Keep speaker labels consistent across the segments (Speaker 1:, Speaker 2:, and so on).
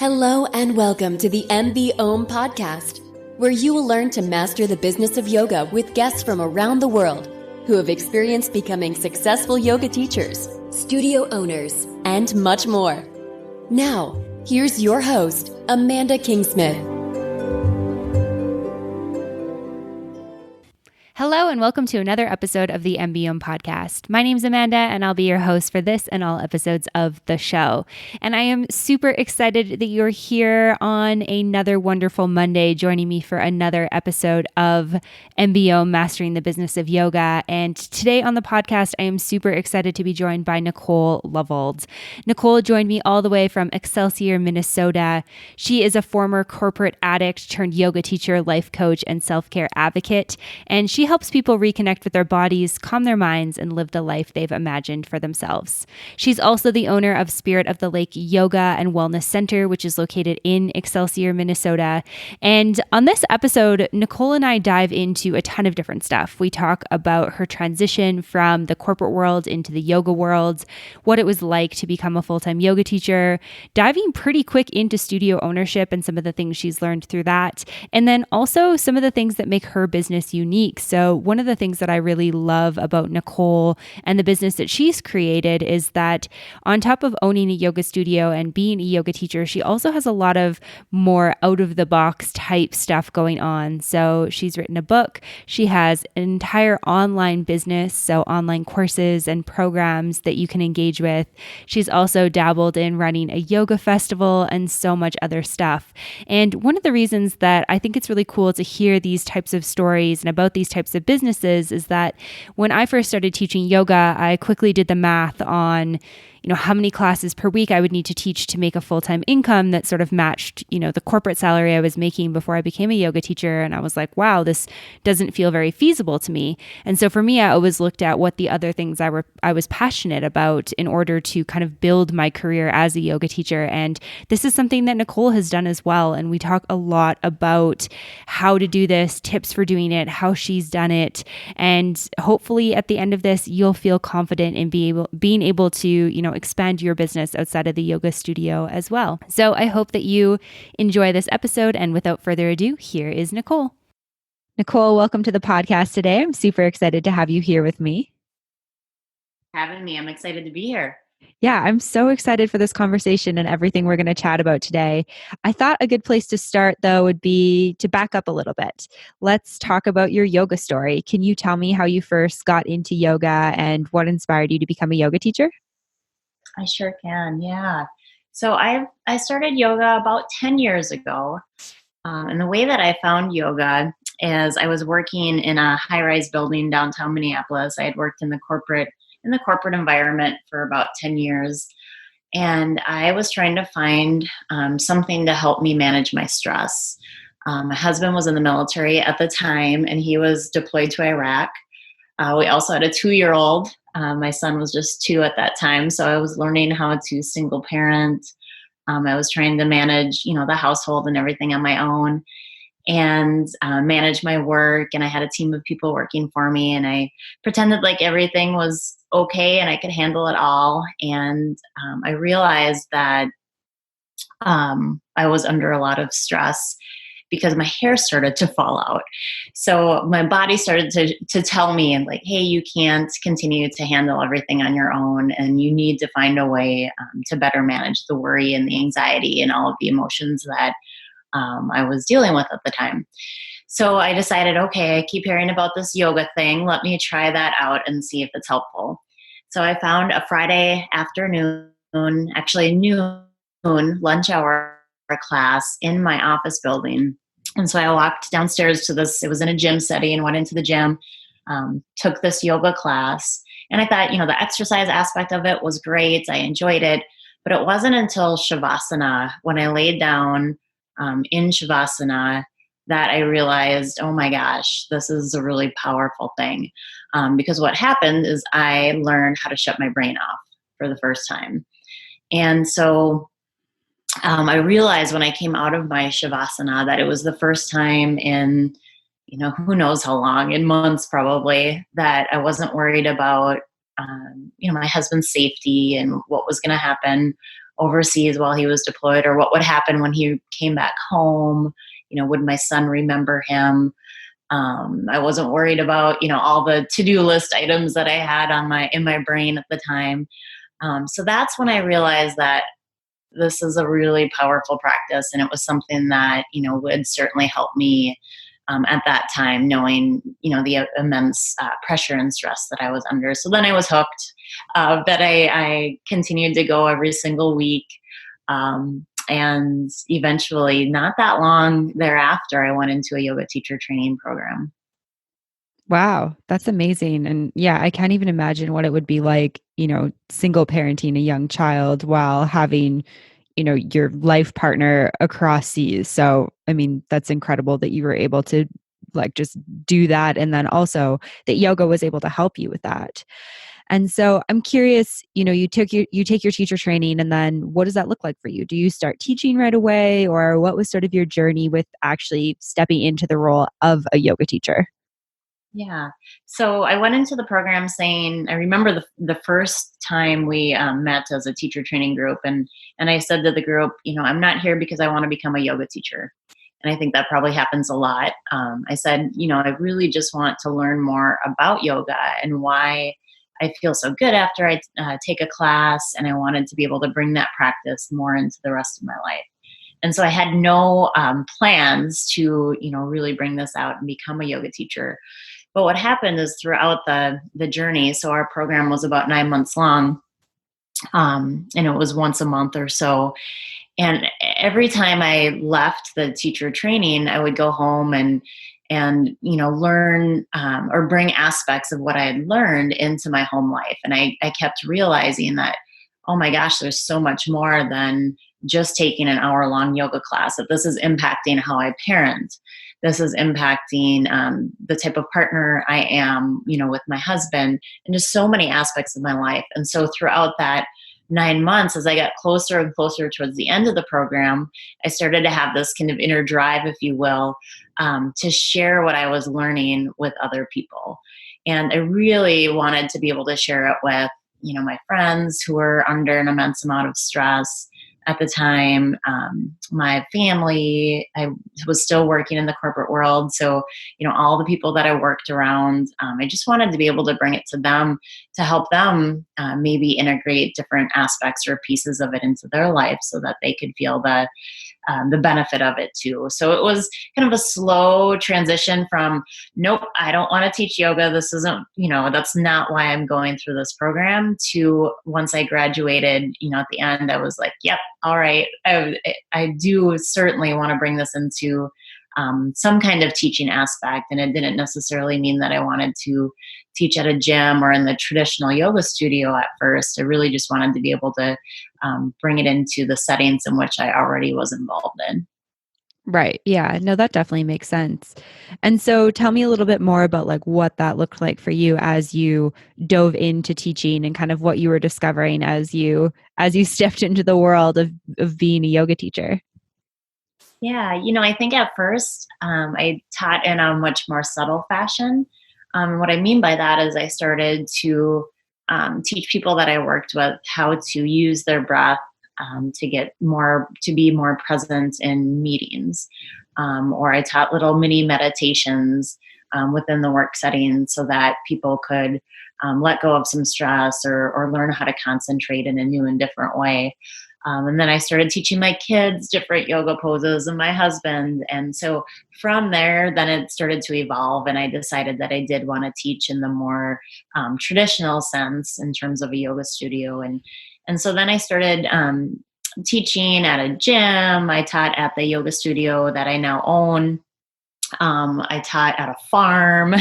Speaker 1: Hello and welcome to the MBOM podcast, where you will learn to master the business of yoga with guests from around the world who have experienced becoming successful yoga teachers, studio owners, and much more. Now, here's your host, Amanda Kingsmith.
Speaker 2: Hello and welcome to another episode of the MBOM podcast. My name's Amanda and I'll be your host for this and all episodes of the show. And I am super excited that you're here on another wonderful Monday joining me for another episode of MBOM Mastering the Business of Yoga. And today on the podcast, I am super excited to be joined by Nicole Lovald. Nicole joined me all the way from Excelsior, Minnesota. She is a former corporate addict turned yoga teacher, life coach, and self-care advocate. And she helps people reconnect with their bodies, calm their minds, and live the life they've imagined for themselves. She's also the owner of Spirit of the Lake Yoga and Wellness Center, which is located in Excelsior, Minnesota. And on this episode, Nicole and I dive into a ton of different stuff. We talk about her transition from the corporate world into the yoga world, what it was like to become a full-time yoga teacher, diving pretty quick into studio ownership and some of the things she's learned through that, and then also some of the things that make her business unique. So one of the things that I really love about Nicole and the business that she's created is that on top of owning a yoga studio and being a yoga teacher, she also has a lot of more out of the box type stuff going on. So she's written a book. She has an entire online business, so online courses and programs that you can engage with. She's also dabbled in running a yoga festival and so much other stuff. And one of the reasons that I think it's really cool to hear these types of stories and about these types of businesses is that when I first started teaching yoga, I quickly did the math on how many classes per week I would need to teach to make a full-time income that sort of matched, the corporate salary I was making before I became a yoga teacher. And I was like, wow, this doesn't feel very feasible to me. And so for me, I always looked at what the other things I was passionate about in order to kind of build my career as a yoga teacher. And this is something that Nicole has done as well. And we talk a lot about how to do this, tips for doing it, how she's done it. And hopefully at the end of this, you'll feel confident in being able to, expand your business outside of the yoga studio as well. So I hope that you enjoy this episode. And without further ado, here is Nicole. Nicole, welcome to the podcast today. I'm super excited to have you here with me.
Speaker 3: Having me. I'm excited to be here.
Speaker 2: Yeah, I'm so excited for this conversation and everything we're going to chat about today. I thought a good place to start, though, would be to back up a little bit. Let's talk about your yoga story. Can you tell me how you first got into yoga and what inspired you to become a yoga teacher?
Speaker 3: I sure can. Yeah. So I started yoga about 10 years ago. And the way that I found yoga is I was working in a high-rise building downtown Minneapolis. I had worked in the corporate environment for about 10 years. And I was trying to find something to help me manage my stress. My husband was in the military at the time, and he was deployed to Iraq. We also had a 2-year-old. My son was just 2 at that time, so I was learning how to single parent. I was trying to manage, the household and everything on my own, and manage my work. And I had a team of people working for me, and I pretended like everything was okay and I could handle it all. And I realized that I was under a lot of stress because my hair started to fall out. So my body started to tell me, like, hey, you can't continue to handle everything on your own, and you need to find a way to better manage the worry and the anxiety and all of the emotions that I was dealing with at the time. So I decided, okay, I keep hearing about this yoga thing. Let me try that out and see if it's helpful. So I found a Friday afternoon, actually noon, lunch hour class in my office building. And so I walked downstairs to this, it was in a gym setting, went into the gym, took this yoga class. And I thought, the exercise aspect of it was great. I enjoyed it. But it wasn't until Shavasana, when I laid down in Shavasana, that I realized, oh my gosh, this is a really powerful thing. Because what happened is I learned how to shut my brain off for the first time. And so I realized when I came out of my Shavasana that it was the first time in, who knows how long, in months probably, that I wasn't worried about, my husband's safety and what was going to happen overseas while he was deployed, or what would happen when he came back home. Would my son remember him? I wasn't worried about, all the to-do list items that I had in my brain at the time. So that's when I realized that this is a really powerful practice, and it was something that, would certainly help me at that time, knowing, the immense pressure and stress that I was under. So then I was hooked, that I continued to go every single week. And eventually, not that long thereafter, I went into a yoga teacher training program.
Speaker 2: Wow, that's amazing. And yeah, I can't even imagine what it would be like, single parenting a young child while having, your life partner across seas. So, I mean, that's incredible that you were able to like just do that. And then also that yoga was able to help you with that. And so I'm curious, you take your teacher training, and then what does that look like for you? Do you start teaching right away, or what was sort of your journey with actually stepping into the role of a yoga teacher?
Speaker 3: Yeah. So I went into the program saying, I remember the first time we met as a teacher training group, and I said to the group, I'm not here because I want to become a yoga teacher. And I think that probably happens a lot. I said, I really just want to learn more about yoga and why I feel so good after I take a class, and I wanted to be able to bring that practice more into the rest of my life. And so I had no plans to, really bring this out and become a yoga teacher. But what happened is throughout the journey, so our program was about 9 months long, and it was once a month or so. And every time I left the teacher training, I would go home and learn or bring aspects of what I had learned into my home life. And I kept realizing that, oh my gosh, there's so much more than just taking an hour-long yoga class, that this is impacting how I parent. This is impacting the type of partner I am, with my husband, and just so many aspects of my life. And so throughout that 9 months, as I got closer and closer towards the end of the program, I started to have this kind of inner drive, if you will, to share what I was learning with other people. And I really wanted to be able to share it with, my friends who were under an immense amount of stress at the time, my family. I was still working in the corporate world. So, all the people that I worked around, I just wanted to be able to bring it to them to help them maybe integrate different aspects or pieces of it into their life so that they could feel the benefit of it too. So it was kind of a slow transition from, nope, I don't want to teach yoga. This isn't, that's not why I'm going through this program, to once I graduated, at the end, I was like, yep, all right. I do certainly want to bring this into some kind of teaching aspect. And it didn't necessarily mean that I wanted to teach at a gym or in the traditional yoga studio at first. I really just wanted to be able to bring it into the settings in which I already was involved in.
Speaker 2: Right. Yeah. No, that definitely makes sense. And so tell me a little bit more about like what that looked like for you as you dove into teaching, and kind of what you were discovering as you stepped into the world of being a yoga teacher.
Speaker 3: Yeah, I think at first I taught in a much more subtle fashion. What I mean by that is I started to teach people that I worked with how to use their breath to be more present in meetings. Or I taught little mini meditations within the work setting so that people could let go of some stress, or learn how to concentrate in a new and different way. And then I started teaching my kids different yoga poses, and my husband. And so from there, then it started to evolve. And I decided that I did want to teach in the more traditional sense in terms of a yoga studio. And so then I started teaching at a gym. I taught at the yoga studio that I now own. I taught at a farm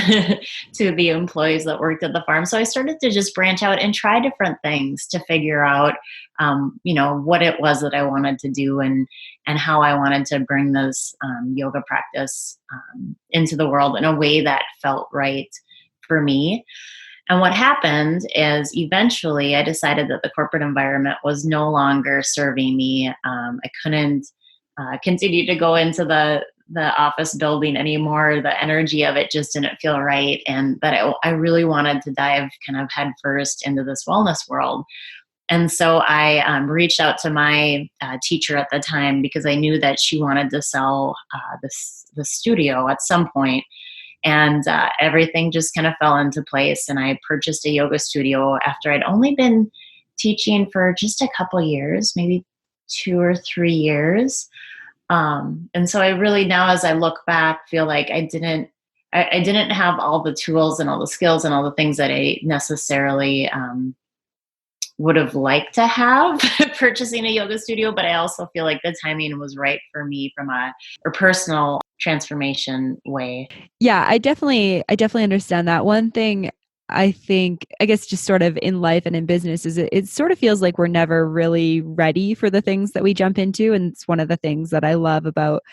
Speaker 3: to the employees that worked at the farm. So I started to just branch out and try different things to figure out, what it was that I wanted to do, and how I wanted to bring this yoga practice into the world in a way that felt right for me. And what happened is eventually I decided that the corporate environment was no longer serving me. I couldn't continue to go into the office building anymore. The energy of it just didn't feel right. And that I really wanted to dive kind of head first into this wellness world. And so I reached out to my teacher at the time because I knew that she wanted to sell the studio at some point. And everything just kind of fell into place. And I purchased a yoga studio after I'd only been teaching for just a couple years, maybe 2 or 3 years. And so I really now, as I look back, feel like I didn't have all the tools and all the skills and all the things that I necessarily would have liked to have purchasing a yoga studio, but I also feel like the timing was right for me from a personal transformation way.
Speaker 2: Yeah, I definitely understand that. One thing I think, I guess, just sort of in life and in business is it sort of feels like we're never really ready for the things that we jump into. And it's one of the things that I love about,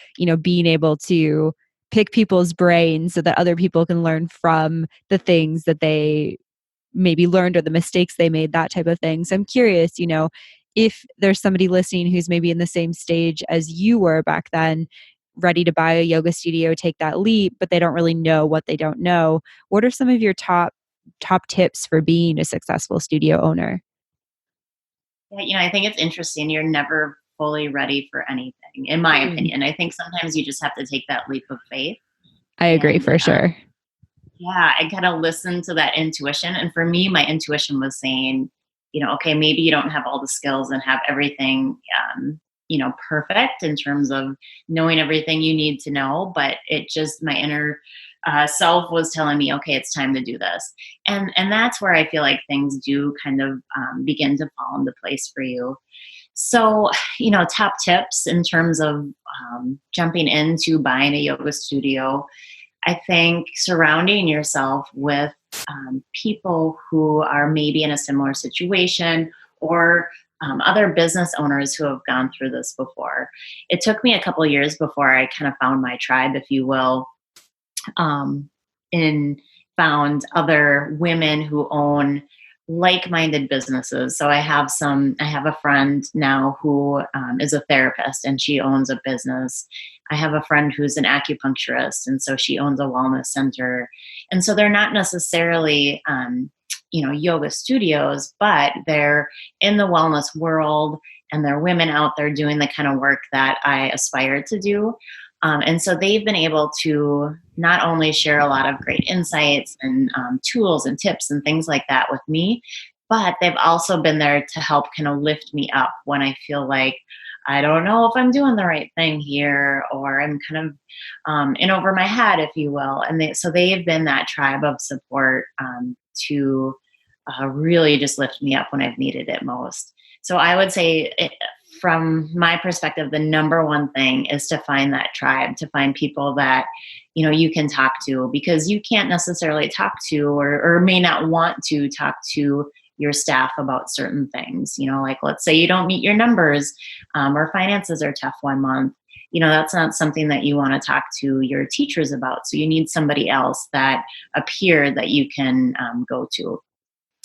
Speaker 2: being able to pick people's brains so that other people can learn from the things that they maybe learned or the mistakes they made, that type of thing. So I'm curious, if there's somebody listening who's maybe in the same stage as you were back then, ready to buy a yoga studio, take that leap, but they don't really know what they don't know. What are some of your top tips for being a successful studio owner?
Speaker 3: Yeah, I think it's interesting. You're never fully ready for anything, in my opinion. I think sometimes you just have to take that leap of faith.
Speaker 2: I agree
Speaker 3: And
Speaker 2: for sure.
Speaker 3: yeah, I kind of listened to that intuition. And for me, my intuition was saying, okay, maybe you don't have all the skills and have everything, perfect in terms of knowing everything you need to know. But it just, my inner self was telling me, okay, it's time to do this. And that's where I feel like things do kind of begin to fall into place for you. So, top tips in terms of jumping into buying a yoga studio. I think surrounding yourself with people who are maybe in a similar situation, or other business owners who have gone through this before. It took me a couple of years before I kind of found my tribe, if you will, and found other women who own like-minded businesses. So I have a friend now who is a therapist, and she owns a business. I have a friend who's an acupuncturist, and so she owns a wellness center. And so they're not necessarily, yoga studios, but they're in the wellness world, and they're women out there doing the kind of work that I aspire to do. And so they've been able to not only share a lot of great insights and tools and tips and things like that with me, but they've also been there to help kind of lift me up when I feel like I don't know if I'm doing the right thing here, or I'm kind of in over my head, if you will. And so they have been that tribe of support to really just lift me up when I've needed it most. So I would say, from my perspective, the number one thing is to find that tribe, to find people that, you can talk to, because you can't necessarily talk to, or may not want to talk to your staff about certain things. Like, let's say you don't meet your numbers, or finances are tough one month. That's not something that you want to talk to your teachers about. So you need somebody else, that a peer that you can go to.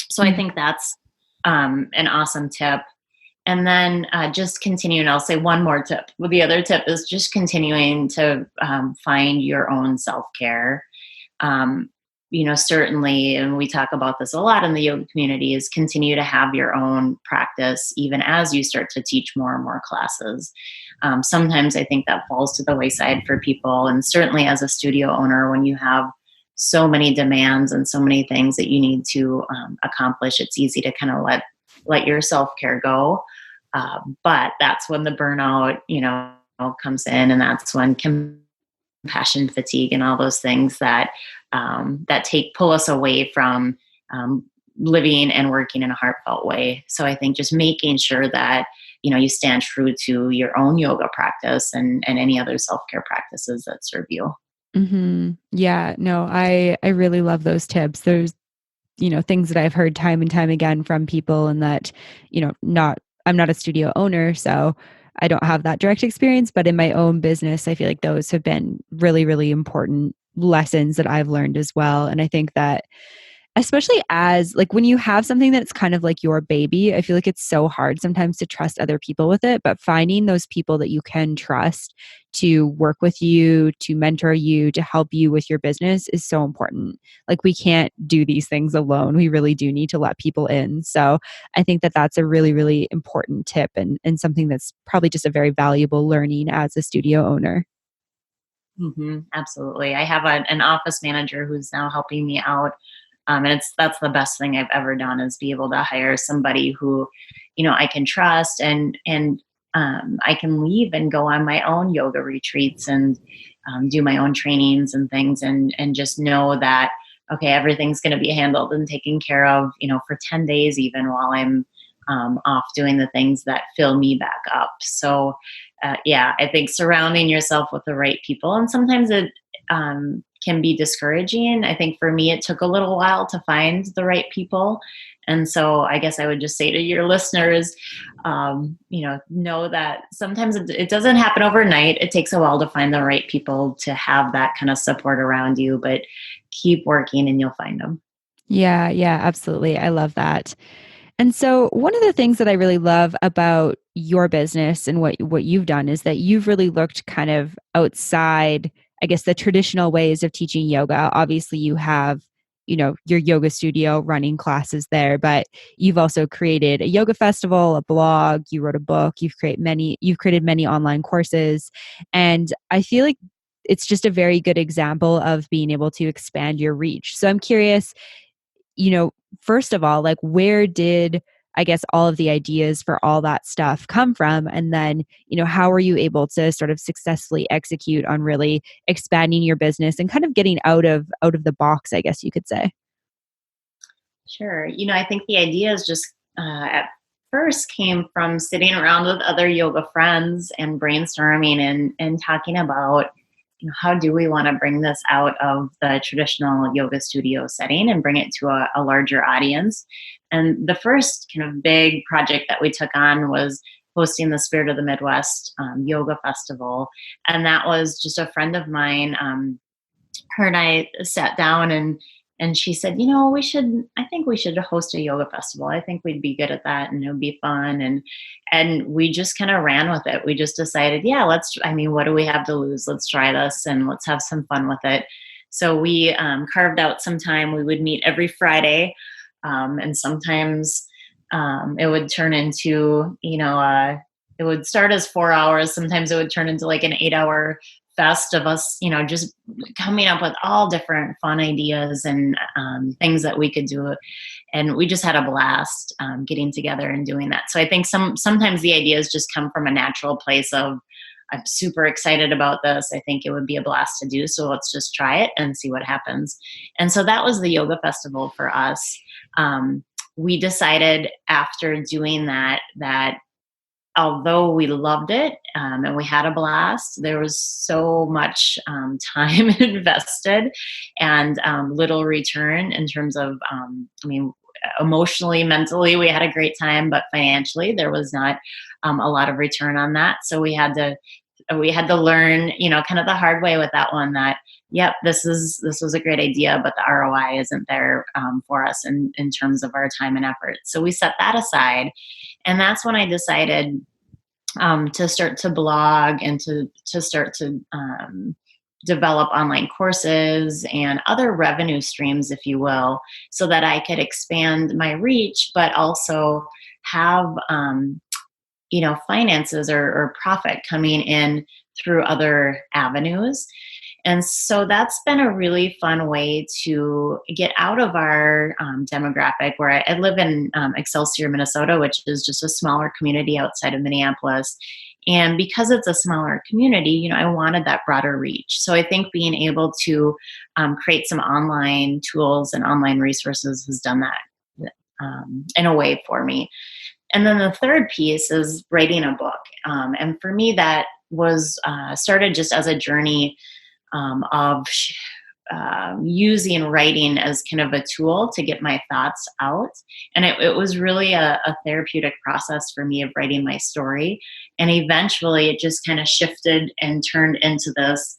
Speaker 3: So I think that's an awesome tip. And then just continue, and I'll say one more tip. Well, the other tip is just continuing to find your own self-care. Certainly, and we talk about this a lot in the yoga community, is continue to have your own practice, even as you start to teach more and more classes. Sometimes I think that falls to the wayside for people. And certainly as a studio owner, when you have so many demands and so many things that you need to accomplish, it's easy to kind of let your self-care go. But that's when the burnout, comes in, and that's when compassion fatigue and all those things that pull us away from living and working in a heartfelt way. So I think just making sure that, you stand true to your own yoga practice and any other self-care practices that serve you.
Speaker 2: Mm-hmm. Yeah, no, I really love those tips. There's, things that I've heard time and time again from people, and that, I'm not a studio owner, so I don't have that direct experience, but in my own business, I feel like those have been really, really important lessons that I've learned as well. And I think that especially as like when you have something that's kind of like your baby, I feel like it's so hard sometimes to trust other people with it, but finding those people that you can trust to work with you, to mentor you, to help you with your business is so important. Like we can't do these things alone. We really do need to let people in. So I think that that's a really, really important tip and something that's probably just a very valuable learning as a studio owner.
Speaker 3: Absolutely. I have an office manager who's now helping me out. And that's the best thing I've ever done is be able to hire somebody who, I can trust and I can leave and go on my own yoga retreats and do my own trainings and things and just know that, okay, everything's going to be handled and taken care of, for 10 days, even while I'm off doing the things that fill me back up. So, yeah, I think surrounding yourself with the right people, and sometimes it can be discouraging. I think for me, it took a little while to find the right people. And so I guess I would just say to your listeners, know that sometimes it doesn't happen overnight. It takes a while to find the right people to have that kind of support around you, but keep working and you'll find them.
Speaker 2: Yeah, yeah, absolutely. I love that. And so one of the things that I really love about your business and what you've done is that you've really looked kind of outside, I guess, the traditional ways of teaching yoga. Obviously, you have, your yoga studio running classes there, but you've also created a yoga festival, a blog, you wrote a book, you've created many online courses. And I feel like it's just a very good example of being able to expand your reach. So I'm curious, first of all, like where did, I guess, all of the ideas for all that stuff come from? And then, how were you able to sort of successfully execute on really expanding your business and kind of getting out of the box, I guess you could say?
Speaker 3: Sure. I think the ideas just at first came from sitting around with other yoga friends and brainstorming and talking about, how do we want to bring this out of the traditional yoga studio setting and bring it to a larger audience. And the first kind of big project that we took on was hosting the Spirit of the Midwest Yoga Festival. And that was just a friend of mine. Her and I sat down and she said, I think we should host a yoga festival. I think we'd be good at that and it would be fun. And we just kind of ran with it. We just decided, yeah, what do we have to lose? Let's try this and let's have some fun with it. So we carved out some time. We would meet every Friday. And sometimes it would turn into, it would start as 4 hours. Sometimes it would turn into like an 8-hour fest of us, just coming up with all different fun ideas and things that we could do. And we just had a blast getting together and doing that. So I think sometimes the ideas just come from a natural place of, I'm super excited about this. I think it would be a blast to do. So let's just try it and see what happens. And so that was the yoga festival for us. We decided after doing that although we loved it and we had a blast, there was so much time invested and little return in terms of, emotionally, mentally, we had a great time, but financially, there was not a lot of return on that. So we had to learn, kind of the hard way with that one that, yep, this was a great idea, but the ROI isn't there for us in terms of our time and effort. So we set that aside. And that's when I decided to start to blog and to start to develop online courses and other revenue streams, if you will, so that I could expand my reach, but also have, finances or profit coming in through other avenues. And so that's been a really fun way to get out of our demographic where I live in Excelsior, Minnesota, which is just a smaller community outside of Minneapolis. And because it's a smaller community, I wanted that broader reach. So I think being able to create some online tools and online resources has done that in a way for me. And then the third piece is writing a book. And for me, that was started just as a journey of using writing as kind of a tool to get my thoughts out. And it was really a therapeutic process for me of writing my story. And eventually it just kind of shifted and turned into this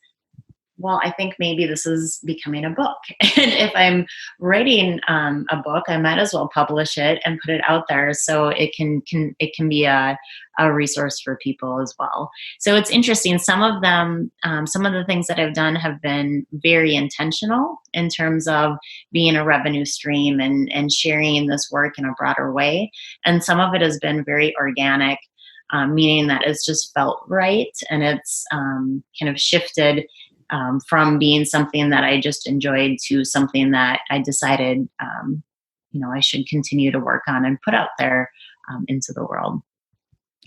Speaker 3: well, I think maybe this is becoming a book. And if I'm writing a book, I might as well publish it and put it out there so it can be a resource for people as well. So it's interesting. Some of them, some of the things that I've done have been very intentional in terms of being a revenue stream and sharing this work in a broader way. And some of it has been very organic, meaning that it's just felt right, and it's kind of shifted from being something that I just enjoyed to something that I decided, I should continue to work on and put out there into the world.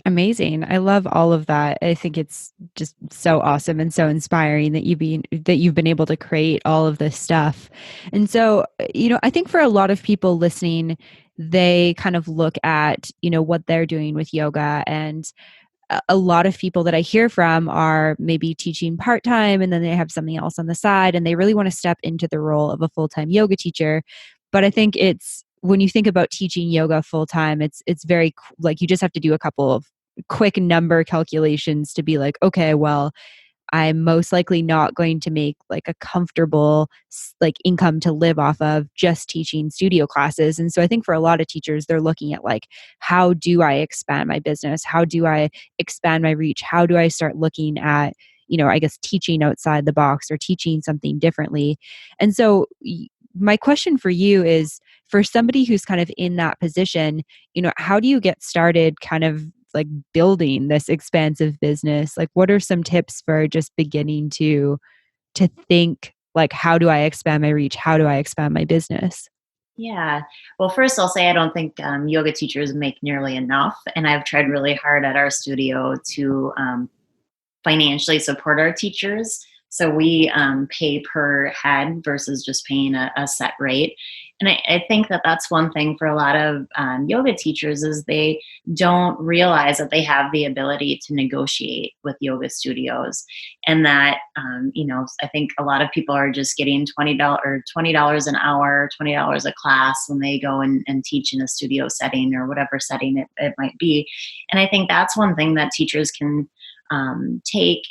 Speaker 2: Amazing. I love all of that. I think it's just so awesome and so inspiring that you've been able to create all of this stuff. And so, I think for a lot of people listening, they kind of look at, what they're doing with yoga, and a lot of people that I hear from are maybe teaching part-time and then they have something else on the side and they really want to step into the role of a full-time yoga teacher. But I think when you think about teaching yoga full-time, it's very like you just have to do a couple of quick number calculations to be like, okay, well, I'm most likely not going to make like a comfortable like income to live off of just teaching studio classes. And so I think for a lot of teachers, they're looking at like, how do I expand my business? How do I expand my reach? How do I start looking at, I guess teaching outside the box or teaching something differently? And so my question for you is, for somebody who's kind of in that position, how do you get started kind of like building this expansive business? Like, what are some tips for just beginning to think like, how do I expand my reach? How do I expand my business?
Speaker 3: Yeah. Well, first I'll say I don't think yoga teachers make nearly enough. And I've tried really hard at our studio to financially support our teachers. So we pay per head versus just paying a set rate. And I think that that's one thing for a lot of yoga teachers is they don't realize that they have the ability to negotiate with yoga studios, and that I think a lot of people are just getting $20 an hour, $20 a class when they go and teach in a studio setting or whatever setting it might be. And I think that's one thing that teachers can take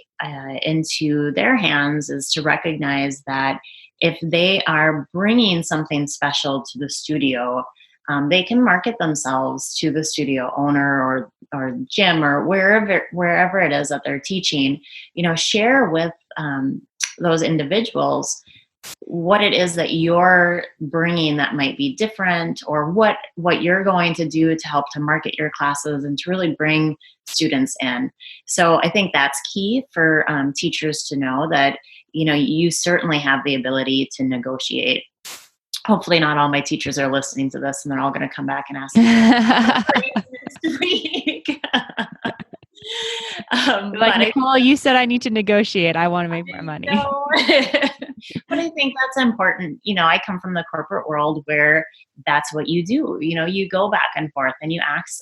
Speaker 3: into their hands, is to recognize that if they are bringing something special to the studio, they can market themselves to the studio owner or gym or wherever it is that they're teaching. Share with those individuals what it is that you're bringing that might be different, or what you're going to do to help to market your classes and to really bring students in. So I think that's key for teachers to know, that you certainly have the ability to negotiate. Hopefully not all my teachers are listening to this and they're all going to come back and ask me next week.
Speaker 2: Like, Nicole, you said I need to negotiate. I want to make more money.
Speaker 3: But I think that's important. I come from the corporate world where that's what you do. You go back and forth and you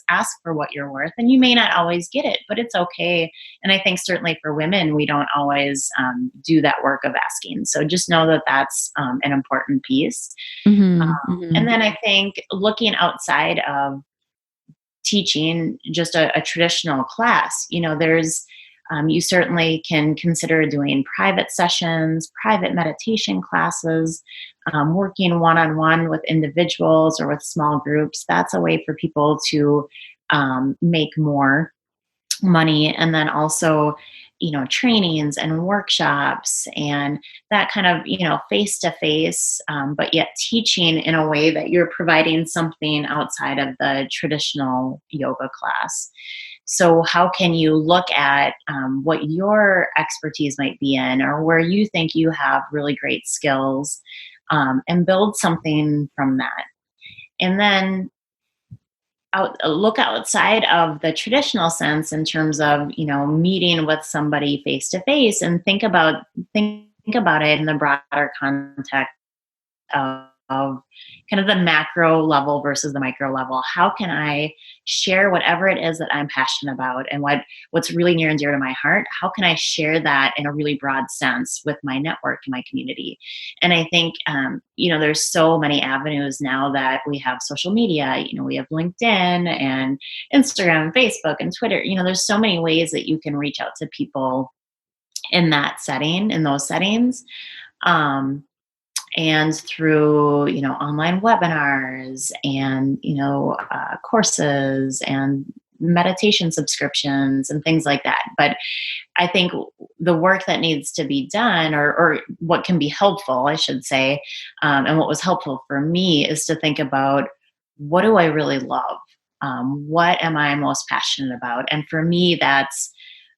Speaker 3: ask for what you're worth, and you may not always get it, but it's okay. And I think certainly for women, we don't always do that work of asking. So just know that that's an important piece. And then I think looking outside of teaching just a traditional class, there's you certainly can consider doing private sessions, private meditation classes, working one-on-one with individuals or with small groups. That's a way for people to make more money. And then also, trainings and workshops and that kind of, face-to-face, but yet teaching in a way that you're providing something outside of the traditional yoga class. So how can you look at what your expertise might be in, or where you think you have really great skills, and build something from that? And then look outside of the traditional sense in terms of, meeting with somebody face to face, and think about it in the broader context of kind of the macro level versus the micro level. How can I share whatever it is that I'm passionate about and what's really near and dear to my heart? How can I share that in a really broad sense with my network and my community? And I think, there's so many avenues now that we have social media. We have LinkedIn and Instagram and Facebook and Twitter. There's so many ways that you can reach out to people in that setting, in those settings. Um, and through, online webinars and, courses and meditation subscriptions and things like that. But I think the work that needs to be done, or what can be helpful, I should say, and what was helpful for me is to think about, what do I really love? What am I most passionate about? And for me, that's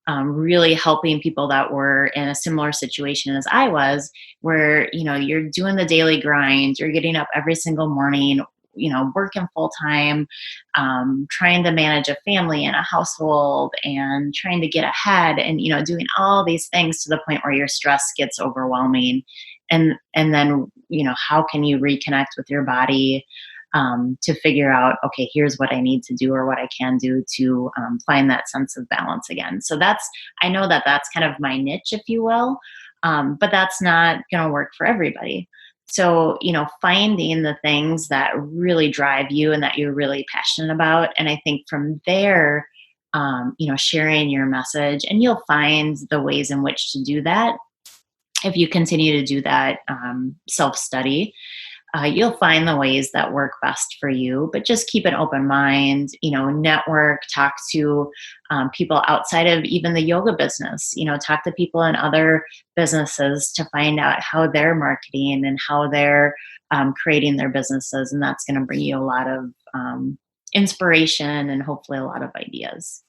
Speaker 3: really helping people that were in a similar situation as I was, where, you're doing the daily grind, you're getting up every single morning, working full time, trying to manage a family and a household and trying to get ahead and, doing all these things to the point where your stress gets overwhelming. And then, how can you reconnect with your body, to figure out, okay, here's what I need to do or what I can do to find that sense of balance again. So I know that that's kind of my niche, if you will, but that's not going to work for everybody. So, finding the things that really drive you and that you're really passionate about. And I think from there, sharing your message, and you'll find the ways in which to do that. If you continue to do that self-study, you'll find the ways that work best for you, but just keep an open mind, network, talk to people outside of even the yoga business, talk to people in other businesses to find out how they're marketing and how they're creating their businesses. And that's going to bring you a lot of inspiration and hopefully a lot of ideas.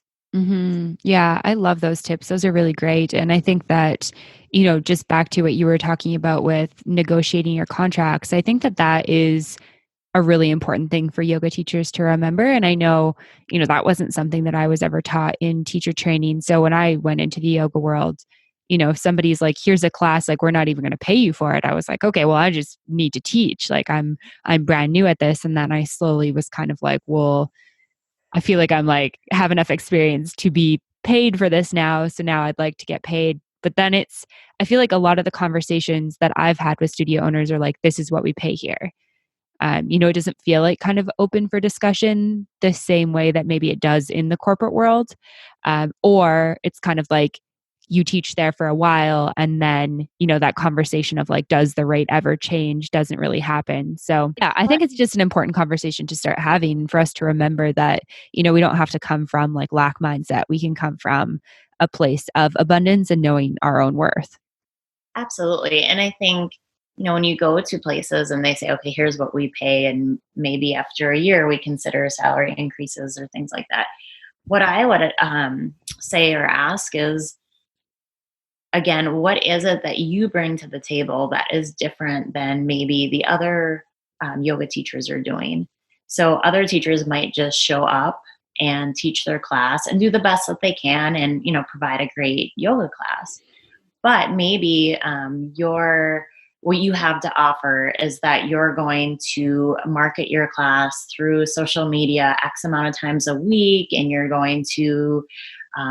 Speaker 2: Yeah, I love those tips. Those are really great. And I think that, just back to what you were talking about with negotiating your contracts, I think that that is a really important thing for yoga teachers to remember. And I know, that wasn't something that I was ever taught in teacher training. So when I went into the yoga world, if somebody's like, here's a class, like, we're not even going to pay you for it, I was like, okay, well, I just need to teach. Like, I'm brand new at this. And then I slowly was kind of like, well, I feel like I'm like have enough experience to be paid for this now. So now I'd like to get paid. But then I feel like a lot of the conversations that I've had with studio owners are like, this is what we pay here. It doesn't feel like kind of open for discussion the same way that maybe it does in the corporate world. Or it's kind of like you teach there for a while and then, that conversation of like, does the rate ever change doesn't really happen. So yeah, I think it's just an important conversation to start having for us to remember that, we don't have to come from like lack mindset. We can come from a place of abundance and knowing our own worth.
Speaker 3: Absolutely. And I think, when you go to places and they say, okay, here's what we pay, and maybe after a year we consider salary increases or things like that. What I would say or ask is, again, what is it that you bring to the table that is different than maybe the other yoga teachers are doing? So other teachers might just show up and teach their class and do the best that they can and, provide a great yoga class. But maybe what you have to offer is that you're going to market your class through social media X amount of times a week, and you're going to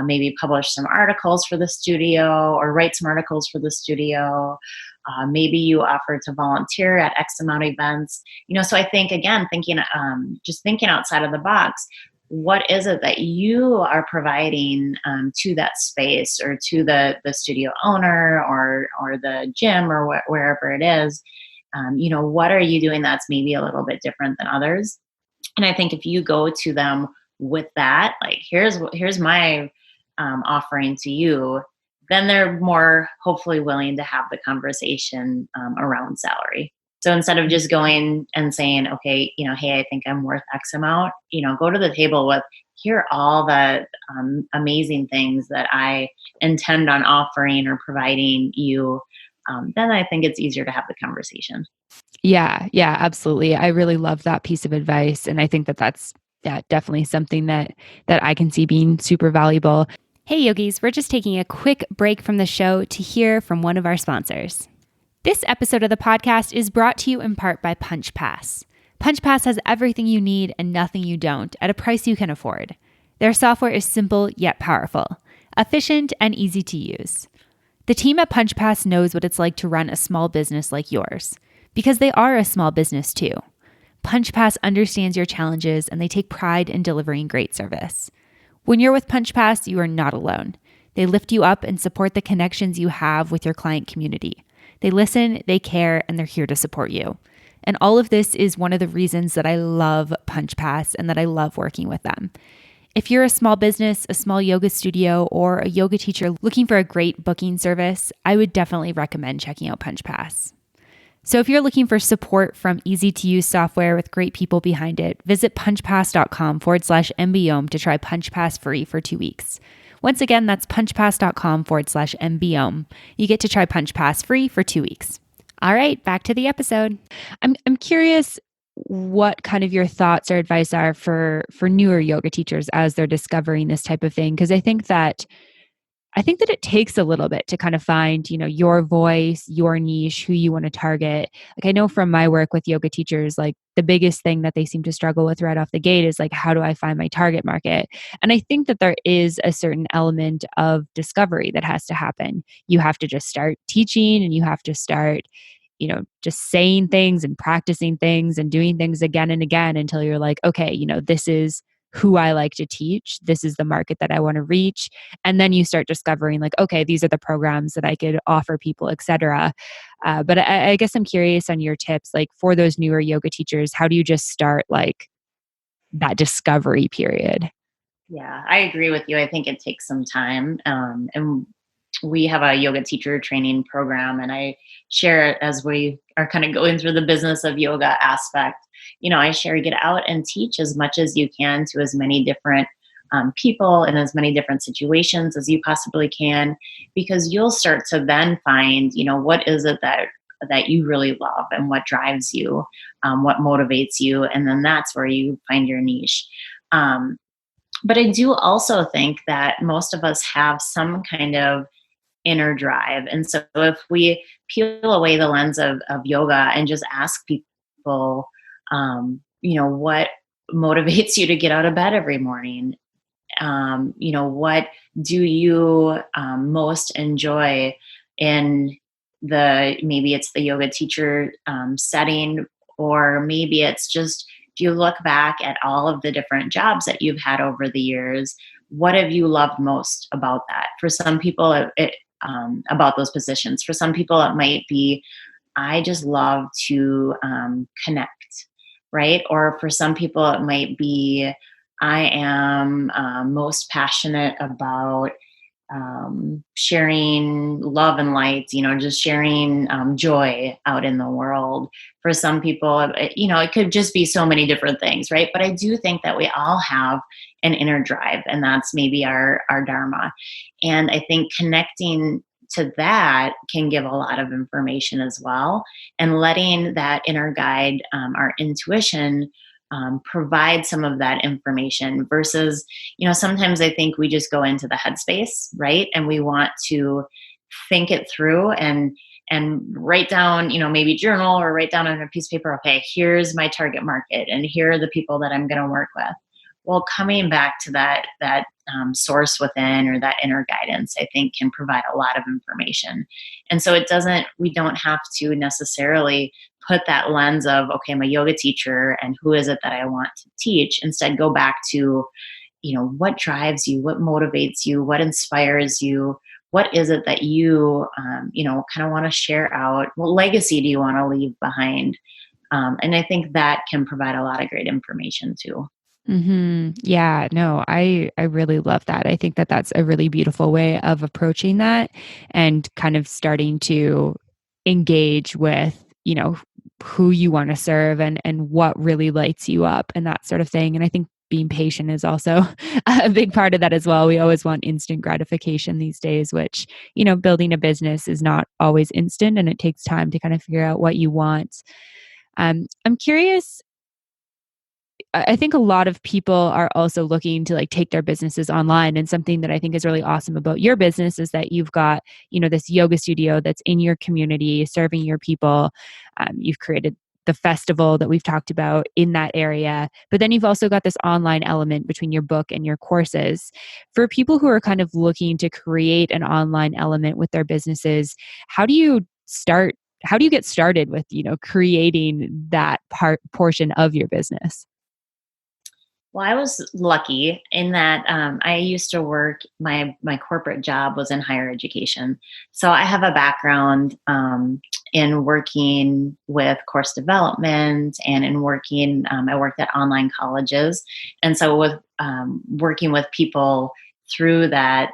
Speaker 3: maybe publish some articles for the studio or write some articles for the studio. Maybe you offer to volunteer at X amount of events. So I think, again, just thinking outside of the box, what is it that you are providing to that space or to the studio owner or the gym or wherever it is? What are you doing that's maybe a little bit different than others? And I think if you go to them with that, like, here's my offering to you, then they're more hopefully willing to have the conversation around salary. So instead of just going and saying, okay, hey, I think I'm worth X amount, go to the table with, here are all the amazing things that I intend on offering or providing you. Then I think it's easier to have the conversation.
Speaker 2: Yeah, absolutely. I really love that piece of advice. And I think that that's definitely something that I can see being super valuable. Hey, yogis, we're just taking a quick break from the show to hear from one of our sponsors. This episode of the podcast is brought to you in part by Punchpass. Punchpass has everything you need and nothing you don't at a price you can afford. Their software is simple yet powerful, efficient and easy to use. The team at Punchpass knows what it's like to run a small business like yours, because they are a small business too. Punchpass understands your challenges and they take pride in delivering great service. When you're with Punchpass, you are not alone. They lift you up and support the connections you have with your client community. They listen, they care, and they're here to support you. And all of this is one of the reasons that I love Punchpass and that I love working with them. If you're a small business, a small yoga studio, or a yoga teacher looking for a great booking service, I would definitely recommend checking out Punchpass. So if you're looking for support from easy-to-use software with great people behind it, visit punchpass.com/MBOM to try Punchpass free for 2 weeks. Once again, that's punchpass.com/MBOM. You get to try Punchpass free for 2 weeks. All right, back to the episode. I'm curious what kind of your thoughts or advice are for newer yoga teachers as they're discovering this type of thing, because I think that it takes a little bit to kind of find, your voice, your niche, who you want to target. Like, I know from my work with yoga teachers, like the biggest thing that they seem to struggle with right off the gate is like, how do I find my target market? And I think that there is a certain element of discovery that has to happen. You have to just start teaching, and you have to start, just saying things and practicing things and doing things again and again until you're like, okay, this is who I like to teach. This is the market that I want to reach. And then you start discovering like, okay, these are the programs that I could offer people, et cetera. But I guess I'm curious on your tips, like for those newer yoga teachers, how do you just start like that discovery period?
Speaker 3: Yeah, I agree with you. I think it takes some time. And we have a yoga teacher training program, and I share it as we are kind of going through the business of yoga aspect. I share, get out and teach as much as you can to as many different people in as many different situations as you possibly can, because you'll start to then find, what is it that you really love and what drives you, what motivates you. And then that's where you find your niche. But I do also think that most of us have some kind of inner drive. And so if we peel away the lens of yoga and just ask people, what motivates you to get out of bed every morning? What do you most enjoy in maybe it's the yoga teacher setting, or maybe it's just, if you look back at all of the different jobs that you've had over the years, what have you loved most about that? For some people, about those positions. For some people, it might be, I just love to connect, right? Or for some people, it might be, I am most passionate about sharing love and light, just sharing joy out in the world. For some people, it could just be so many different things, right? But I do think that we all have an inner drive, and that's maybe our dharma. And I think connecting to that can give a lot of information as well, and letting that inner guide, our intuition, provide some of that information versus, sometimes I think we just go into the headspace, right? And we want to think it through and write down, maybe journal or write down on a piece of paper, okay, here's my target market and here are the people that I'm going to work with. Well, coming back to that source within, or that inner guidance, I think can provide a lot of information. And so we don't have to necessarily put that lens of, okay, I'm a yoga teacher and who is it that I want to teach? Instead, go back to, what drives you, what motivates you, what inspires you, what is it that you, kind of want to share out? What legacy do you want to leave behind? And I think that can provide a lot of great information too.
Speaker 2: Mm-hmm. Yeah, no, I really love that. I think that that's a really beautiful way of approaching that and kind of starting to engage with, who you want to serve and what really lights you up and that sort of thing. And I think being patient is also a big part of that as well. We always want instant gratification these days, which, building a business is not always instant, and it takes time to kind of figure out what you want. I'm curious. I think a lot of people are also looking to like take their businesses online. And something that I think is really awesome about your business is that you've got, this yoga studio that's in your community, serving your people. You've created the festival that we've talked about in that area. But then you've also got this online element between your book and your courses. For people who are kind of looking to create an online element with their businesses, how do you get started with, creating that portion of your business?
Speaker 3: Well, I was lucky in that I used to work. My corporate job was in higher education, so I have a background in working with course development and in working. I worked at online colleges, and so with working with people through that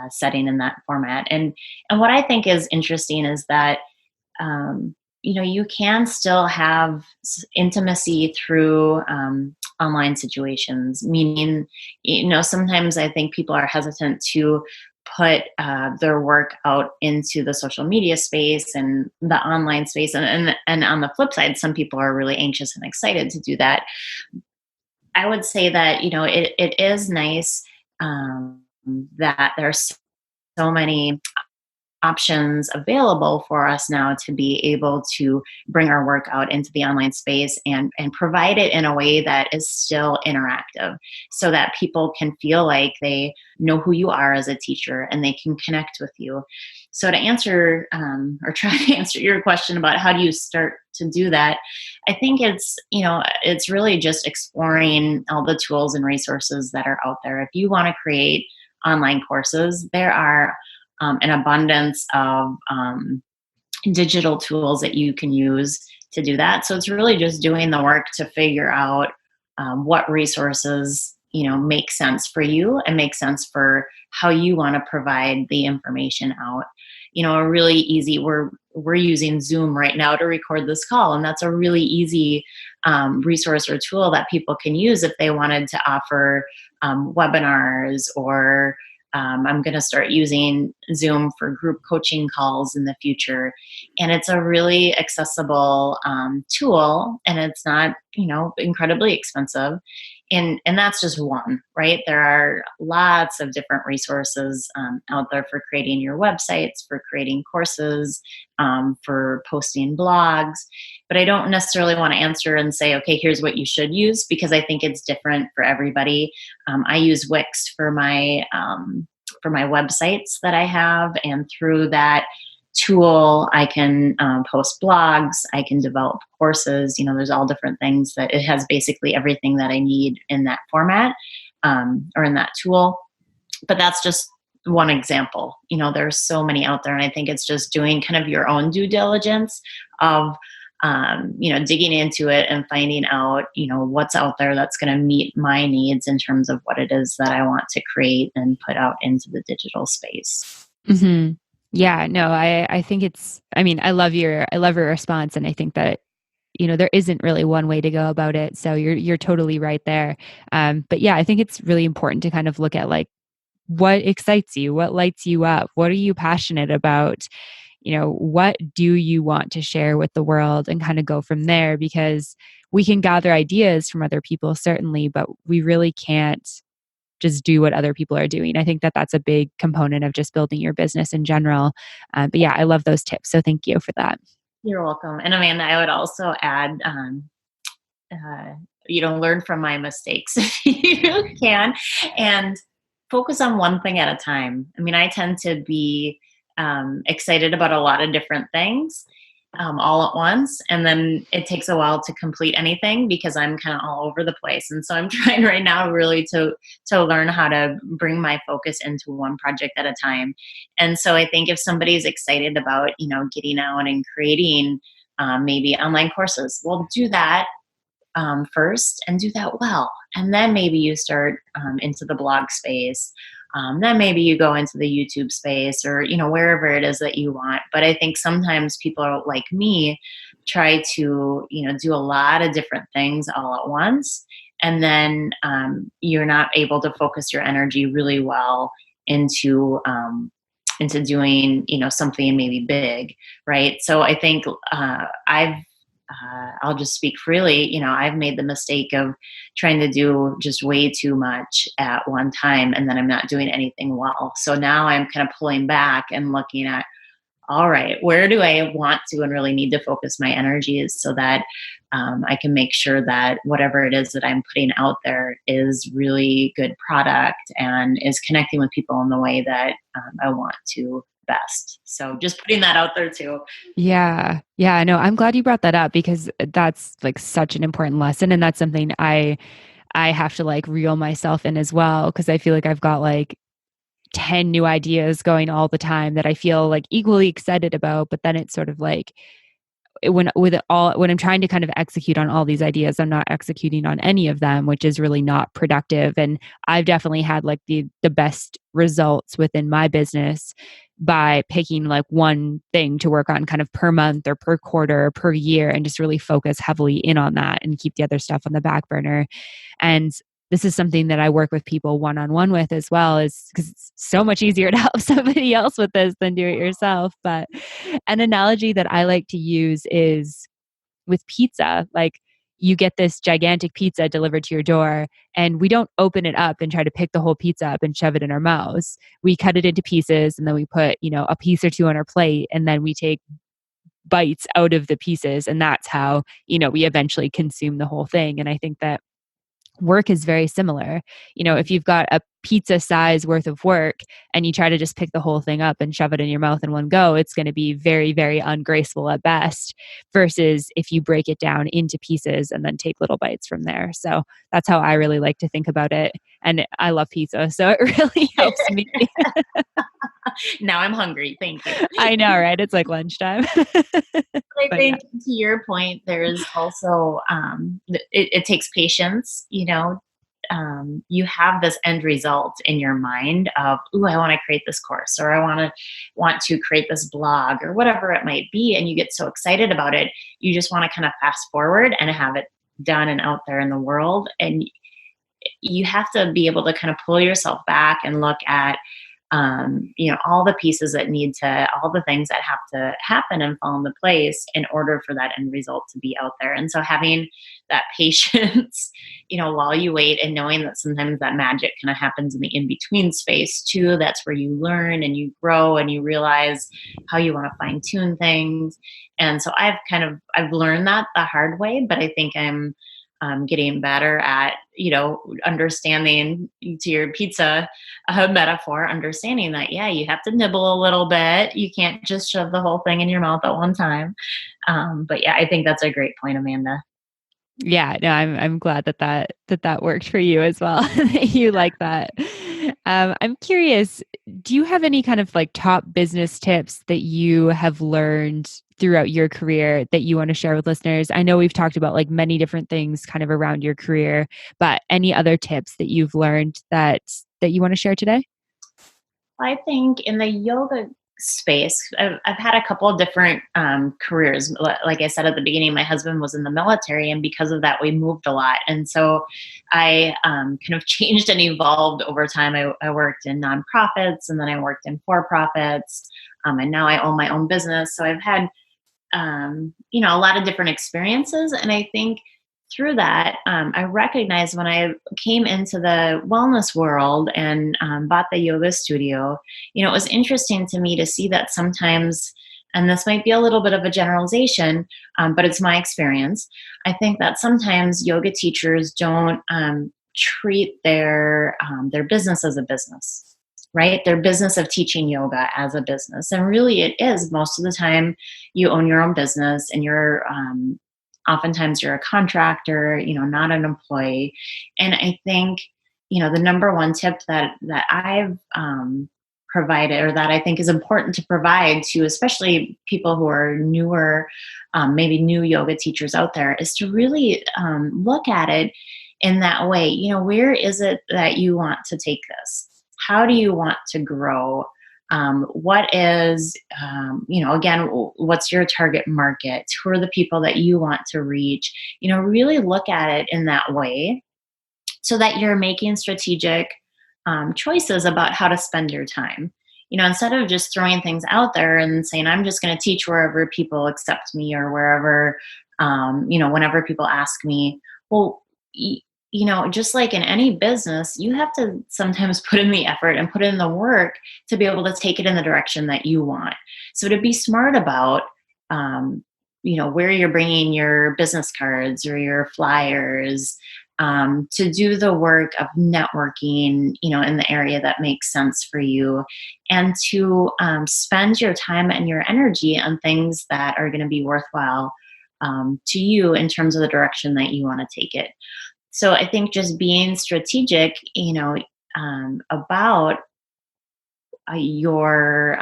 Speaker 3: setting in that format. And what I think is interesting is that you can still have intimacy through online situations, meaning, sometimes I think people are hesitant to put their work out into the social media space and the online space. And on the flip side, some people are really anxious and excited to do that. I would say that, it is nice that there's so many options available for us now to be able to bring our work out into the online space and provide it in a way that is still interactive so that people can feel like they know who you are as a teacher and they can connect with you. So to answer or try to answer your question about how do you start to do that, I think it's really just exploring all the tools and resources that are out there. If you want to create online courses, there are an abundance of digital tools that you can use to do that. So it's really just doing the work to figure out what resources make sense for you and make sense for how you want to provide the information out. A really easy we're using Zoom right now to record this call, and that's a really easy resource or tool that people can use if they wanted to offer webinars or I'm going to start using Zoom for group coaching calls in the future. And it's a really accessible tool, and it's not, incredibly expensive. And that's just one, right? There are lots of different resources out there for creating your websites, for creating courses, for posting blogs. But I don't necessarily want to answer and say, okay, here's what you should use, because I think it's different for everybody. I use Wix for my websites that I have, and through that tool, I can post blogs, I can develop courses. There's all different things that it has basically everything that I need in that format or in that tool. But that's just one example. There's so many out there, and I think it's just doing kind of your own due diligence of digging into it and finding out, what's out there that's going to meet my needs in terms of what it is that I want to create and put out into the digital space.
Speaker 2: Mm-hmm. Yeah, no, I think I love your response. And I think that, there isn't really one way to go about it. So you're totally right there. But yeah, I think it's really important to kind of look at like what excites you, what lights you up, what are you passionate about? What do you want to share with the world, and kind of go from there, because we can gather ideas from other people, certainly, but we really can't just do what other people are doing. I think that that's a big component of just building your business in general. But yeah, I love those tips. So thank you for that.
Speaker 3: You're welcome. And Amanda, I would also add, learn from my mistakes if you can, and focus on one thing at a time. I tend to be excited about a lot of different things all at once, and then it takes a while to complete anything because I'm kind of all over the place. And so I'm trying right now really to learn how to bring my focus into one project at a time. And so I think if somebody's excited about getting out and creating maybe online courses, well, do that first and do that well, and then maybe you start into the blog space. Then maybe you go into the YouTube space, or wherever it is that you want. But I think sometimes people like me try to do a lot of different things all at once, and then you're not able to focus your energy really well into doing something maybe big, right? So I think I'll just speak freely. I've made the mistake of trying to do just way too much at one time, and then I'm not doing anything well. So now I'm kind of pulling back and looking at, all right, where do I want to and really need to focus my energies so that I can make sure that whatever it is that I'm putting out there is really good product and is connecting with people in the way that I want to best. So just putting that out there too.
Speaker 2: Yeah. No, I'm glad you brought that up, because that's like such an important lesson. And that's something I I have to like reel myself in as well, because I feel like I've got like 10 new ideas going all the time that I feel like equally excited about, but then it's sort of like when I'm trying to kind of execute on all these ideas, I'm not executing on any of them, which is really not productive. And I've definitely had like the best results within my business by picking like one thing to work on kind of per month or per quarter or per year, and just really focus heavily in on that and keep the other stuff on the back burner. And this is something that I work with people one-on-one with as well, is because it's so much easier to help somebody else with this than do it yourself. But an analogy that I like to use is with pizza. Like, you get this gigantic pizza delivered to your door, and we don't open it up and try to pick the whole pizza up and shove it in our mouths. We cut it into pieces, and then we put, a piece or two on our plate, and then we take bites out of the pieces. And that's how, we eventually consume the whole thing. And I think that work is very similar. If you've got a pizza size worth of work and you try to just pick the whole thing up and shove it in your mouth in one go, it's going to be very, very ungraceful at best, versus if you break it down into pieces and then take little bites from there. So that's how I really like to think about it. And I love pizza, so it really helps me.
Speaker 3: Now I'm hungry. Thank you.
Speaker 2: I know, right? It's like lunchtime.
Speaker 3: I think to your point, there's also, it takes patience, you have this end result in your mind of, ooh, I want to create this course, or I want to create this blog, or whatever it might be. And you get so excited about it. You just want to kind of fast forward and have it done and out there in the world. And you have to be able to kind of pull yourself back and look at, all the pieces that all the things that have to happen and fall into place in order for that end result to be out there. And so having that patience, while you wait, and knowing that sometimes that magic kind of happens in the in-between space too. That's where you learn and you grow and you realize how you want to fine tune things. And so I've learned that the hard way, but I think I'm getting better at, understanding, to your pizza metaphor, understanding that, yeah, you have to nibble a little bit. You can't just shove the whole thing in your mouth at one time. But yeah, I think that's a great point, Amanda.
Speaker 2: Yeah, no, I'm glad that worked for you as well. That you like that. I'm curious, do you have any kind of like top business tips that you have learned throughout your career that you want to share with listeners? I know we've talked about like many different things kind of around your career, but any other tips that you've learned that you want to share today?
Speaker 3: I think in the yoga space, I've had a couple of different careers. Like I said at the beginning, my husband was in the military, and because of that, we moved a lot. And so I kind of changed and evolved over time. I worked in nonprofits, and then I worked in for-profits, and now I own my own business. So I've had a lot of different experiences. And I think through that, I recognized when I came into the wellness world and bought the yoga studio, it was interesting to me to see that sometimes, and this might be a little bit of a generalization, but it's my experience. I think that sometimes yoga teachers don't treat their business as a business. Right? Their business of teaching yoga as a business. And really it is. Most of the time you own your own business, and you're oftentimes you're a contractor, not an employee. And I think, the number one tip that I've provided, or that I think is important to provide to especially people who are newer, maybe new yoga teachers out there, is to really look at it in that way. Where is it that you want to take this? How do you want to grow? What is, again, what's your target market? Who are the people that you want to reach? Really look at it in that way, so that you're making strategic choices about how to spend your time. Instead of just throwing things out there and saying, I'm just going to teach wherever people accept me, or wherever, whenever people ask me. Well, just like in any business, you have to sometimes put in the effort and put in the work to be able to take it in the direction that you want. So to be smart about, where you're bringing your business cards or your flyers, to do the work of networking, in the area that makes sense for you, and to spend your time and your energy on things that are going to be worthwhile to you in terms of the direction that you want to take it. so I think just being strategic, about your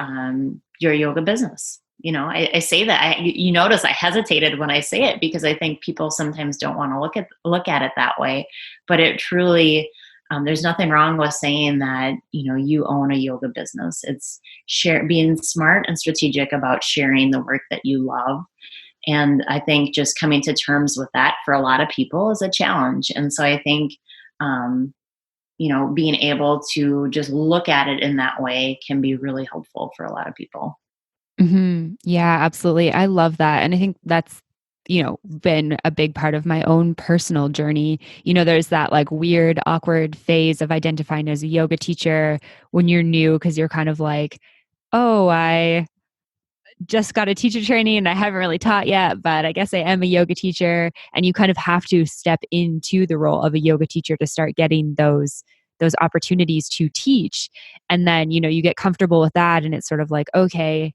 Speaker 3: yoga business. I say that you notice I hesitated when I say it because I think people sometimes don't want to look at it that way, but it truly, there's nothing wrong with saying that you own a yoga business. It's being smart and strategic about sharing the work that you love. And I think just coming to terms with that for a lot of people is a challenge. And so I think, being able to just look at it in that way can be really helpful for a lot of people.
Speaker 2: Yeah, absolutely. I love that. And I think that's, been a big part of my own personal journey. There's that like weird, awkward phase of identifying as a yoga teacher when you're new, because you're kind of like, oh, I just got a teacher training and I haven't really taught yet, but I guess I am a yoga teacher. And you kind of have to step into the role of a yoga teacher to start getting those opportunities to teach. And then, you get comfortable with that and it's sort of like, okay,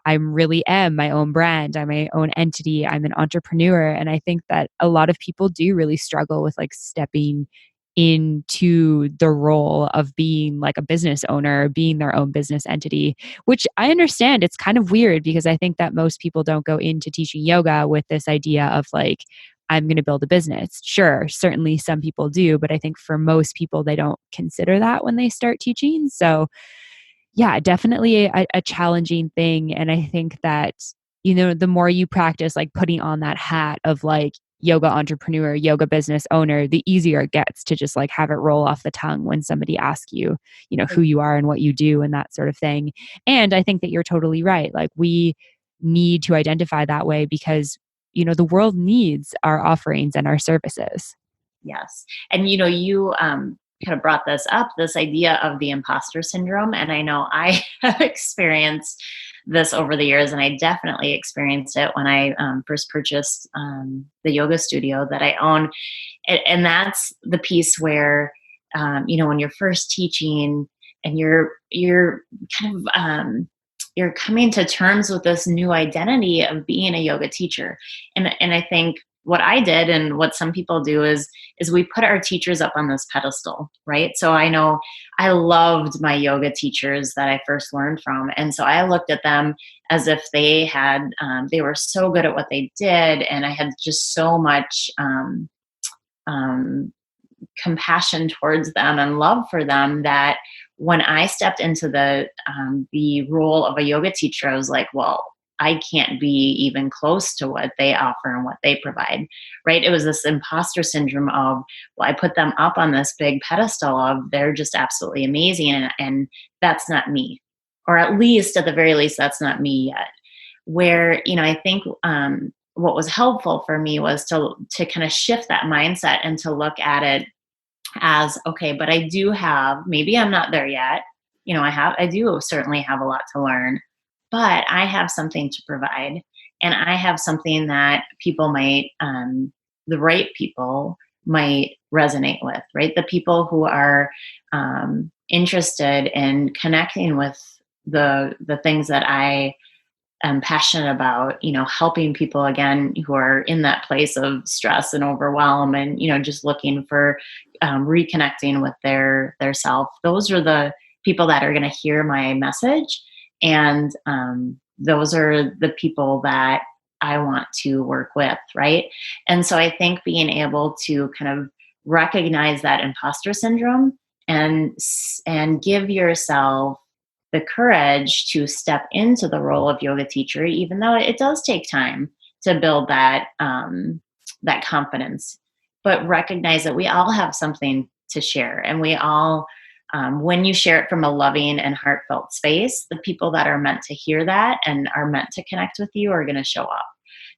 Speaker 2: I really am my own brand. I'm my own entity. I'm an entrepreneur. And I think that a lot of people do really struggle with like stepping into the role of being like a business owner, being their own business entity, which I understand. It's kind of weird because I think that most people don't go into teaching yoga with this idea of like, I'm going to build a business. Sure, certainly some people do, but I think for most people, they don't consider that when they start teaching. So yeah, definitely a challenging thing. And I think that, the more you practice like putting on that hat of like yoga entrepreneur, yoga business owner, the easier it gets to just like have it roll off the tongue when somebody asks you, who you are and what you do and that sort of thing. And I think that you're totally right. Like we need to identify that way because, the world needs our offerings and our services.
Speaker 3: Yes. And you kind of brought this idea of the imposter syndrome. And I know I have experienced this over the years, and I definitely experienced it when I first purchased the yoga studio that I own. And that's the piece where, when you're first teaching and you're kind of, you're coming to terms with this new identity of being a yoga teacher. And I think what I did and what some people do is we put our teachers up on this pedestal, right? So I know I loved my yoga teachers that I first learned from. And so I looked at them as if they were so good at what they did. And I had just so much compassion towards them and love for them that when I stepped into the role of a yoga teacher, I was like, well, I can't be even close to what they offer and what they provide, right? It was this imposter syndrome of, well, I put them up on this big pedestal of they're just absolutely amazing, and that's not me, or at the very least, that's not me yet. Where I think what was helpful for me was to kind of shift that mindset and to look at it as, okay, but I do have, maybe I'm not there yet. I do certainly have a lot to learn, but I have something to provide, and I have something that people might, the right people might resonate with, right? The people who are interested in connecting with the things that I am passionate about, helping people again who are in that place of stress and overwhelm and, just looking for reconnecting with their self. Those are the people that are going to hear my message. And those are the people that I want to work with, right? And so I think being able to kind of recognize that imposter syndrome and give yourself the courage to step into the role of yoga teacher, even though it does take time to build that that confidence. But recognize that we all have something to share, and we all, when you share it from a loving and heartfelt space, the people that are meant to hear that and are meant to connect with you are going to show up.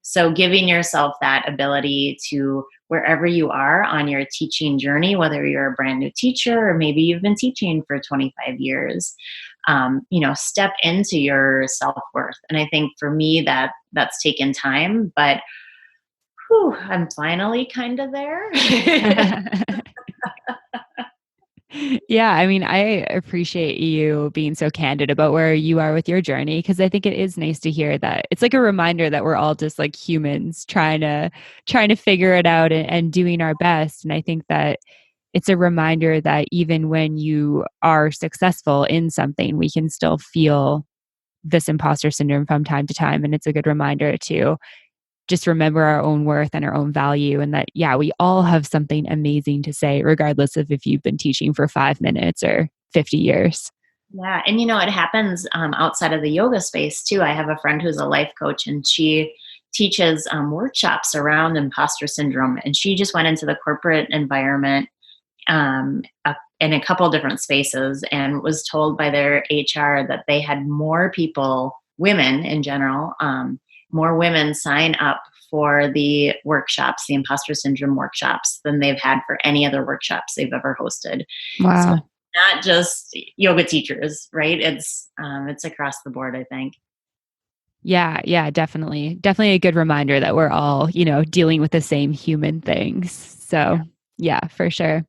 Speaker 3: So giving yourself that ability to, wherever you are on your teaching journey, whether you're a brand new teacher or maybe you've been teaching for 25 years, step into your self-worth. And I think for me that's taken time, but I'm finally kind of there.
Speaker 2: Yeah, I mean, I appreciate you being so candid about where you are with your journey because I think it is nice to hear that it's like a reminder that we're all just like humans trying to figure it out and doing our best. And I think that it's a reminder that even when you are successful in something, we can still feel this imposter syndrome from time to time. And it's a good reminder to just remember our own worth and our own value. And that, yeah, we all have something amazing to say, regardless of if you've been teaching for 5 minutes or 50 years.
Speaker 3: Yeah. And it happens outside of the yoga space too. I have a friend who's a life coach, and she teaches workshops around imposter syndrome. And she just went into the corporate environment in a couple different spaces and was told by their HR that they had more people, women in general, more women sign up for the workshops, the imposter syndrome workshops, than they've had for any other workshops they've ever hosted. So
Speaker 2: Wow.
Speaker 3: not just yoga teachers, right? It's across the board, I think.
Speaker 2: Yeah, yeah, definitely. Definitely a good reminder that we're all, dealing with the same human things. So, yeah, for sure.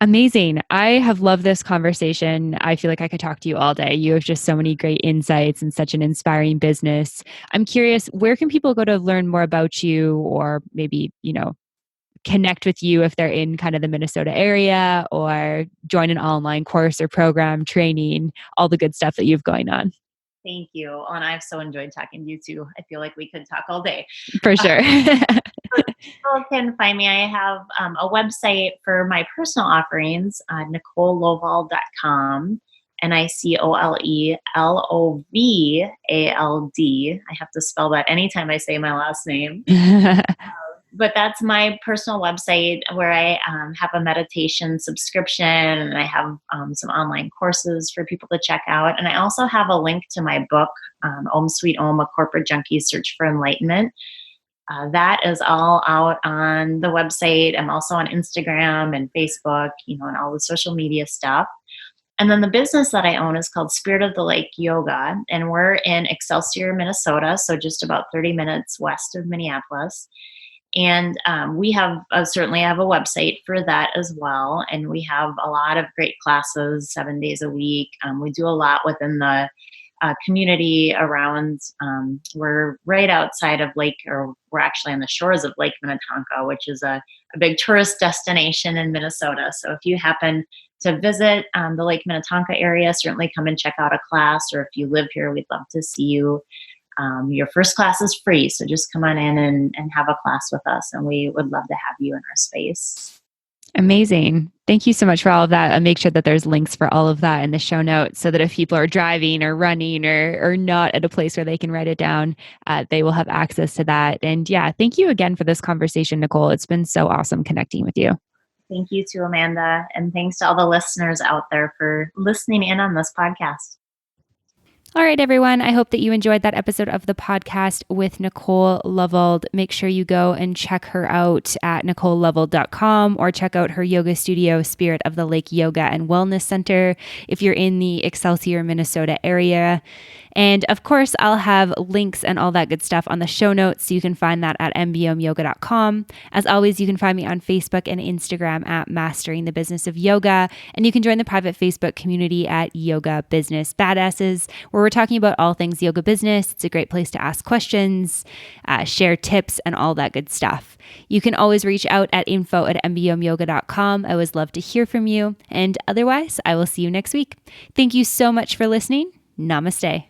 Speaker 2: Amazing. I have loved this conversation. I feel like I could talk to you all day. You have just so many great insights and such an inspiring business. I'm curious, where can people go to learn more about you or maybe, connect with you if they're in kind of the Minnesota area or join an online course or program, training, all the good stuff that you've going on?
Speaker 3: Thank you. Oh, and I've so enjoyed talking to you too. I feel like we could talk all day.
Speaker 2: For sure.
Speaker 3: People can find me. I have a website for my personal offerings, NicoleLovald.com, NicoleLovald. I have to spell that anytime I say my last name. But that's my personal website where I have a meditation subscription, and I have some online courses for people to check out. And I also have a link to my book, Om Sweet Om, A Corporate Junkie's Search for Enlightenment. That is all out on the website. I'm also on Instagram and Facebook, and all the social media stuff. And then the business that I own is called Spirit of the Lake Yoga, and we're in Excelsior, Minnesota, so just about 30 minutes west of Minneapolis. And we have certainly have a website for that as well. And we have a lot of great classes 7 days a week. We do a lot within the community around. We're right outside of we're actually on the shores of Lake Minnetonka, which is a big tourist destination in Minnesota. So if you happen to visit the Lake Minnetonka area, certainly come and check out a class. Or if you live here, we'd love to see you. Your first class is free, so just come on in and have a class with us, and we would love to have you in our space.
Speaker 2: Amazing. Thank you so much for all of that. I'll make sure that there's links for all of that in the show notes so that if people are driving or running or not at a place where they can write it down, they will have access to that. And yeah, thank you again for this conversation, Nicole. It's been so awesome connecting with you.
Speaker 3: Thank you too, Amanda. And thanks to all the listeners out there for listening in on this podcast.
Speaker 2: All right, everyone. I hope that you enjoyed that episode of the podcast with Nicole Lovald. Make sure you go and check her out at NicoleLovald.com or check out her yoga studio, Spirit of the Lake Yoga and Wellness Center, if you're in the Excelsior, Minnesota area. And of course, I'll have links and all that good stuff on the show notes, so you can find that at mbomyoga.com. As always, you can find me on Facebook and Instagram at Mastering the Business of Yoga, and you can join the private Facebook community at Yoga Business Badasses, where we're talking about all things yoga business. It's a great place to ask questions, share tips, and all that good stuff. You can always reach out at info@mbomyoga.com. I always love to hear from you. And otherwise, I will see you next week. Thank you so much for listening. Namaste.